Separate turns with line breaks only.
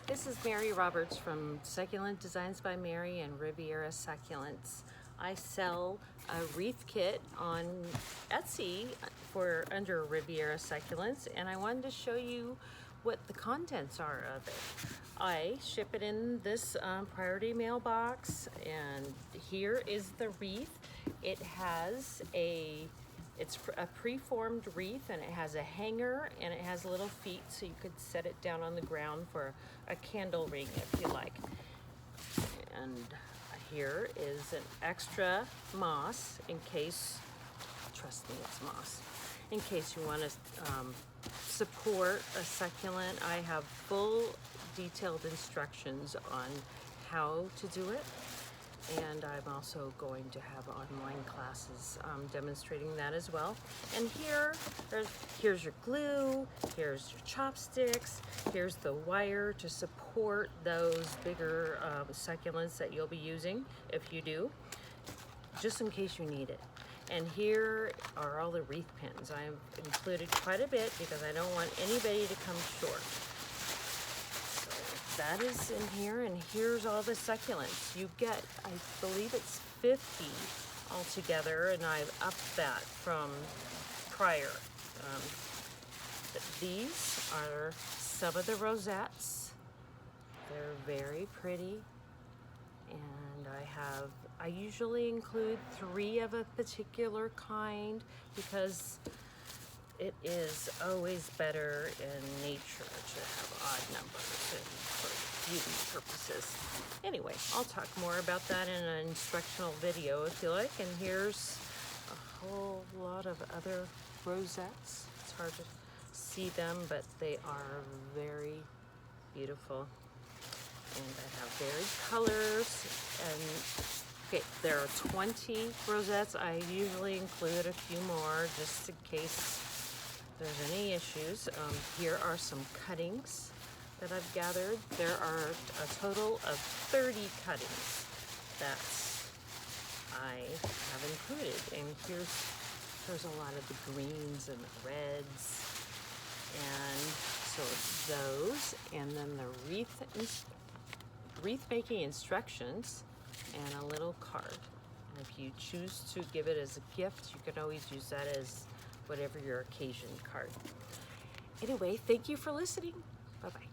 This is Mary Roberts from Succulent Designs by Mary and Riviera Succulents. I sell a wreath kit on Etsy for under Riviera Succulents, and I wanted to show you what the contents are of it. I ship it in this priority mailbox, and here is the wreath. It's a pre-formed wreath, and it has a hanger and it has little feet, so you could set it down on the ground for a candle ring if you like. And here is an extra moss in case, trust me, it's moss, in case you want to support a succulent. I have full detailed instructions on how to do it. And I'm also going to have online classes demonstrating that as well. And here's your glue, here's your chopsticks, here's the wire to support those bigger succulents that you'll be using if you do, just in case you need it. And here are all the wreath pins. I've included quite a bit because I don't want anybody to come short. That is in here, and here's all the succulents. You get, I believe it's 50 altogether, and I've upped that from prior. These are some of the rosettes. They're very pretty, and I usually include 3 of a particular kind because it is always better in nature to have odd numbers and for beauty purposes. Anyway, I'll talk more about that in an instructional video if you like. And here's a whole lot of other rosettes. It's hard to see them, but they are very beautiful. And I have varied colors. And okay, there are 20 rosettes. I usually include a few more just in case there's any issues. Here are some cuttings that I've gathered. There are a total of 30 cuttings that I have included. And there's a lot of the greens and the reds. And so those, and then the wreath making instructions and a little card. And if you choose to give it as a gift, you can always use that as whatever your occasion card. Anyway, thank you for listening. Bye-bye.